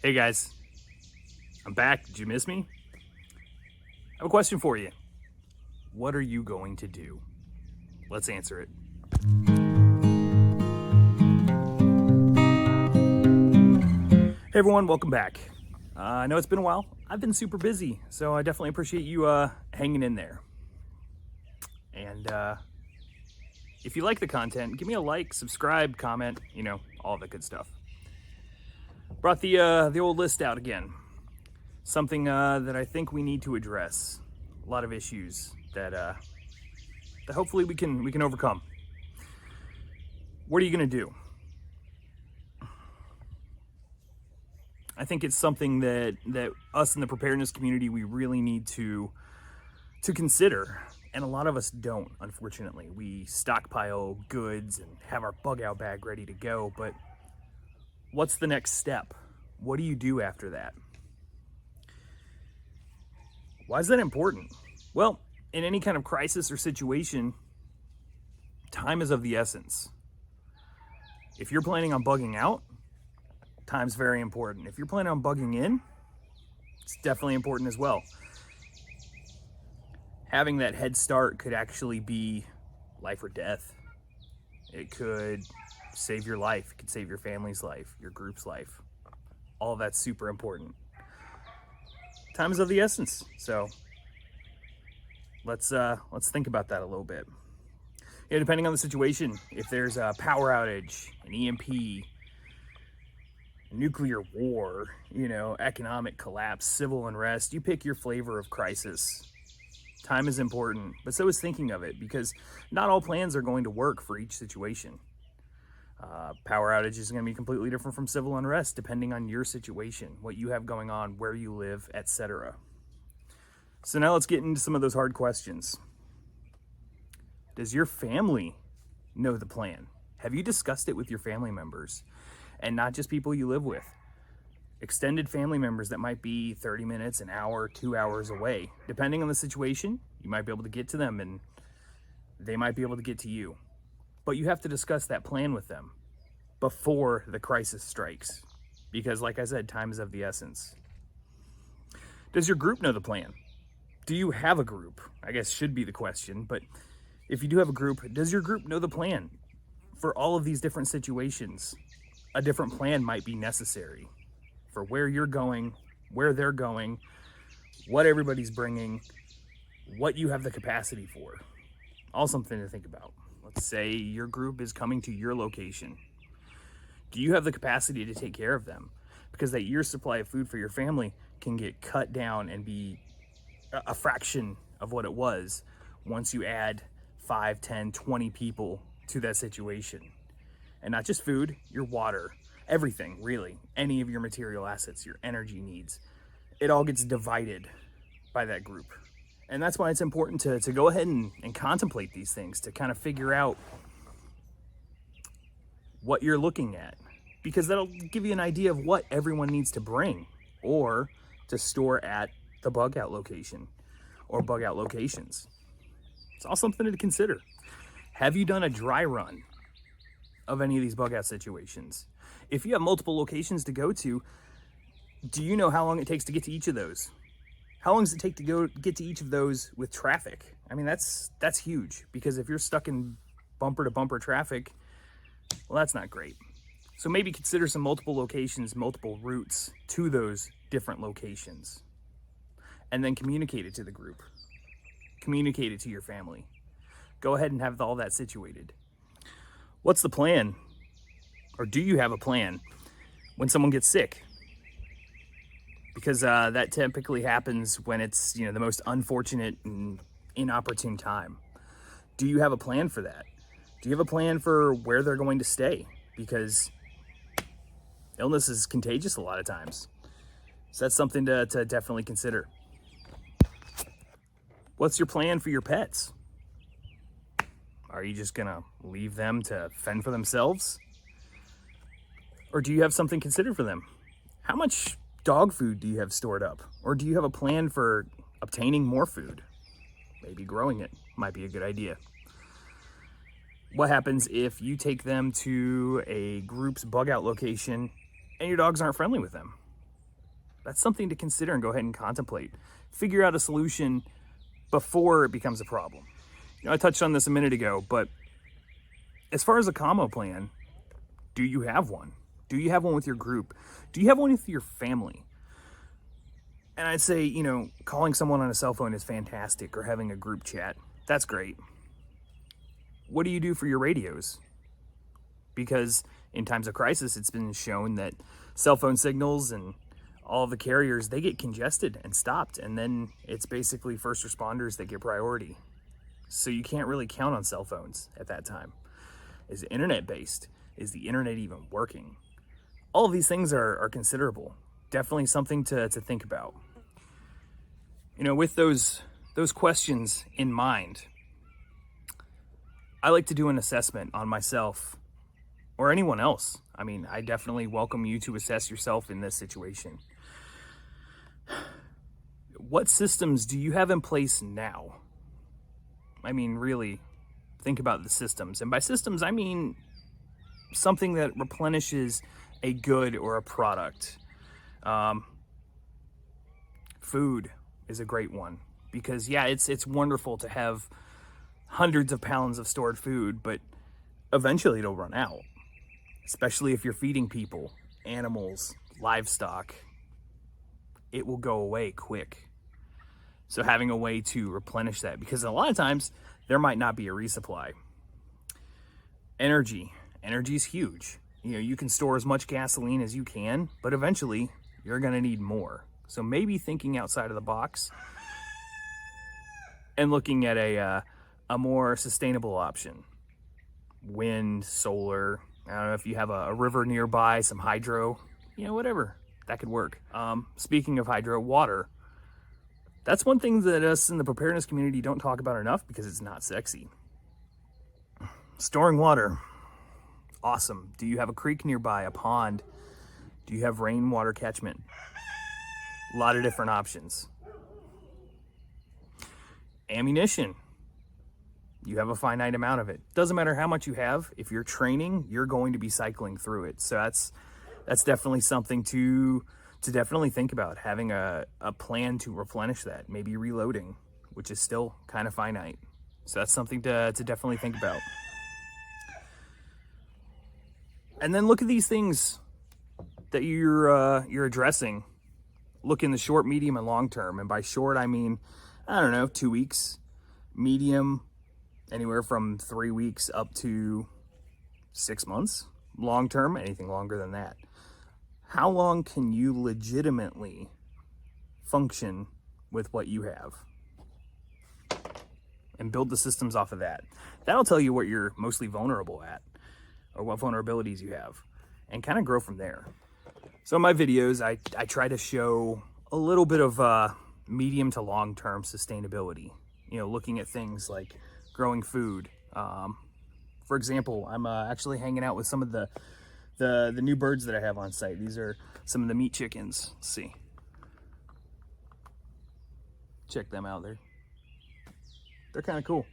Hey guys, I'm back. Did you miss me? I have a question for you. What are you going to do? Let's answer it. Hey everyone, welcome back. I know it's been a while. I've been super busy, so I definitely appreciate you hanging in there. And if you like the content, give me a like, subscribe, comment, all the good stuff. Brought the old list out again. Something that I think we need to address. A lot of issues that hopefully we can overcome. What are you gonna do? I think it's something that us in the preparedness community we really need to consider, and a lot of us don't. Unfortunately, we stockpile goods and have our bug out bag ready to go, but what's the next step? What do you do after that? Why is that important? Well, in any kind of crisis or situation, time is of the essence. If you're planning on bugging out, time's very important. If you're planning on bugging in, it's definitely important as well. Having that head start could actually be life or death. It could save your life. It could save your family's life, your group's life. All of that's super important. Time is of the essence. So let's think about that a little bit. Depending on the situation, if there's a power outage, an EMP, nuclear war, economic collapse, civil unrest, you pick your flavor of crisis. Time is important, but so is thinking of it, because not all plans are going to work for each situation. Power outage is going to be completely different from civil unrest, depending on your situation, what you have going on, where you live, etc. So now let's get into some of those hard questions. Does your family know the plan? Have you discussed it with your family members? And not just people you live with. Extended family members that might be 30 minutes, an hour, 2 hours away. Depending on the situation, you might be able to get to them and they might be able to get to you. But you have to discuss that plan with them before the crisis strikes. Because like I said, time is of the essence. Does your group know the plan? Do you have a group? I guess should be the question. But if you do have a group, does your group know the plan? For all of these different situations, a different plan might be necessary for where you're going, where they're going, what everybody's bringing, what you have the capacity for. All something to think about. Let's say your group is coming to your location. Do you have the capacity to take care of them? Because that year's supply of food for your family can get cut down and be a fraction of what it was once you add 5, 10, 20 people to that situation. And not just food, your water, everything really, any of your material assets, your energy needs, it all gets divided by that group. And that's why it's important to go ahead and contemplate these things, to kind of figure out what you're looking at, because that'll give you an idea of what everyone needs to bring or to store at the bug out location or bug out locations. It's all something to consider. Have you done a dry run of any of these bug out situations? If you have multiple locations to go to, do you know how long it takes to get to each of those? How long does it take to get to each of those with traffic? I mean, that's huge, because if you're stuck in bumper to bumper traffic, well, that's not great. So maybe consider some multiple locations, multiple routes to those different locations, and then communicate it to the group. Communicate it to your family. Go ahead and have all that situated. What's the plan? Or do you have a plan when someone gets sick? Because that typically happens when it's the most unfortunate and inopportune time. Do you have a plan for that? Do you have a plan for where they're going to stay? Because illness is contagious a lot of times. So that's something to definitely consider. What's your plan for your pets? Are you just gonna leave them to fend for themselves? Or do you have something considered for them? How much dog food do you have stored up? Or do you have a plan for obtaining more food? Maybe growing it might be a good idea. What happens if you take them to a group's bug out location and your dogs aren't friendly with them? That's something to consider and go ahead and contemplate. Figure out a solution before it becomes a problem. I touched on this a minute ago, but as far as a combo plan, do you have one? Do you have one with your group? Do you have one with your family? And I'd say, calling someone on a cell phone is fantastic, or having a group chat. That's great. What do you do for your radios? Because in times of crisis, it's been shown that cell phone signals and all of the carriers, they get congested and stopped. And then it's basically first responders that get priority. So you can't really count on cell phones at that time. Is it internet based? Is the internet even working? All of these things are considerable. Definitely something to think about. With those questions in mind, I like to do an assessment on myself or anyone else. I definitely welcome you to assess yourself in this situation. What systems do you have in place now? Really think about the systems. And by systems, I mean something that replenishes a good or a product. Food is a great one because it's wonderful to have hundreds of pounds of stored food, but eventually it'll run out, especially if you're feeding people, animals, livestock. It will go away quick. So having a way to replenish that, because a lot of times there might not be a resupply. Energy is huge. You can store as much gasoline as you can, but eventually you're going to need more. So maybe thinking outside of the box and looking at a more sustainable option. Wind, solar, I don't know if you have a river nearby, some hydro, whatever, that could work. Speaking of hydro, water. That's one thing that us in the preparedness community don't talk about enough because it's not sexy. Storing water. Awesome. Do you have a creek nearby, a pond? Do you have rainwater catchment? A lot of different options. Ammunition. You have a finite amount of it. Doesn't matter how much you have. If you're training, you're going to be cycling through it. So that's definitely something to definitely think about. Having a plan to replenish that. Maybe reloading, which is still kind of finite. So that's something to definitely think about. And then look at these things that you're addressing. Look in the short, medium, and long term. And by short, I mean, 2 weeks. Medium, anywhere from 3 weeks up to 6 months. Long term, anything longer than that. How long can you legitimately function with what you have? And build the systems off of that. That'll tell you what you're mostly vulnerable at, or what vulnerabilities you have, and kind of grow from there. So in my videos, I try to show a little bit of medium to long-term sustainability. Looking at things like growing food. For example, I'm actually hanging out with some of the new birds that I have on site. These are some of the meat chickens. Let's see. Check them out there. They're kind of cool.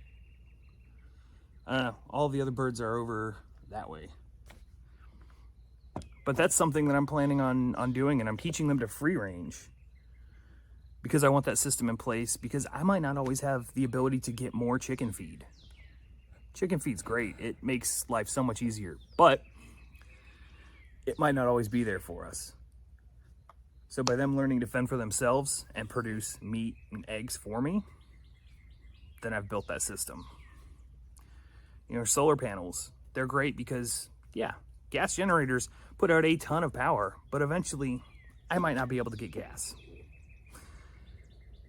I don't know. All the other birds are over that way. But that's something that I'm planning on doing, and I'm teaching them to free range because I want that system in place, because I might not always have the ability to get more chicken feed. Chicken feed's great. It makes life so much easier, but it might not always be there for us. So by them learning to fend for themselves and produce meat and eggs for me, then I've built that system. Solar panels, they're great because, gas generators put out a ton of power, but eventually I might not be able to get gas.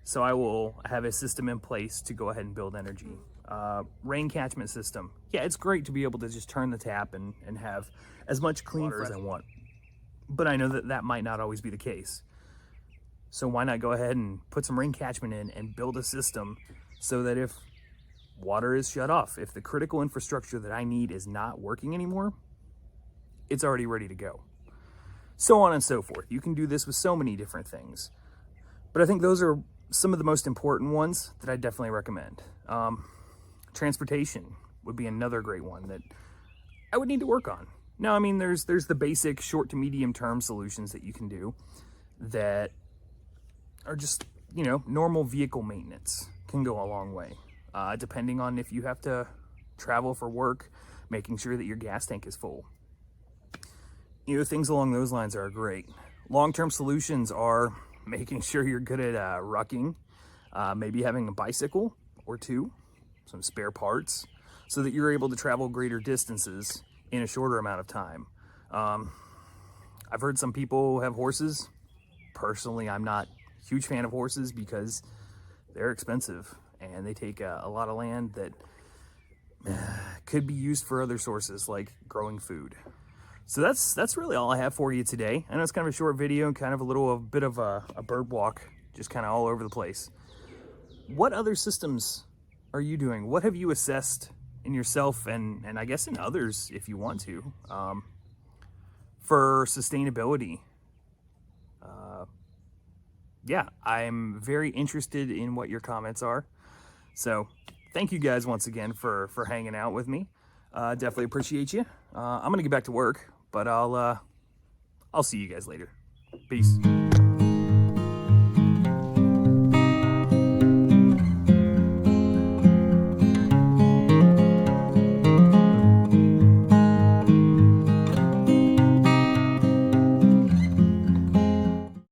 So I will have a system in place to go ahead and build energy. Rain catchment system. Yeah, it's great to be able to just turn the tap and have as much clean water as I want. But I know that might not always be the case. So why not go ahead and put some rain catchment in and build a system so that if water is shut off, if the critical infrastructure that I need is not working anymore, it's already ready to go. So on and so forth. You can do this with so many different things. But I think those are some of the most important ones that I definitely recommend. Transportation would be another great one that I would need to work on. Now, there's the basic short to medium term solutions that you can do. that are just, you know, normal vehicle maintenance can go a long way. Depending on if you have to travel for work, making sure that your gas tank is full. You know, things along those lines are great. Long-term solutions are making sure you're good at rucking, maybe having a bicycle or two, some spare parts, so that you're able to travel greater distances in a shorter amount of time. I've heard some people have horses. Personally, I'm not a huge fan of horses because they're expensive and they take a lot of land that could be used for other sources like growing food. So that's really all I have for you today. I know it's kind of a short video and kind of a bit of a bird walk, just kind of all over the place. What other systems are you doing? What have you assessed in yourself and I guess in others, if you want to, for sustainability? Yeah, I'm very interested in what your comments are. So thank you guys once again for hanging out with me. Definitely appreciate you. I'm gonna get back to work, but I'll see you guys later. Peace.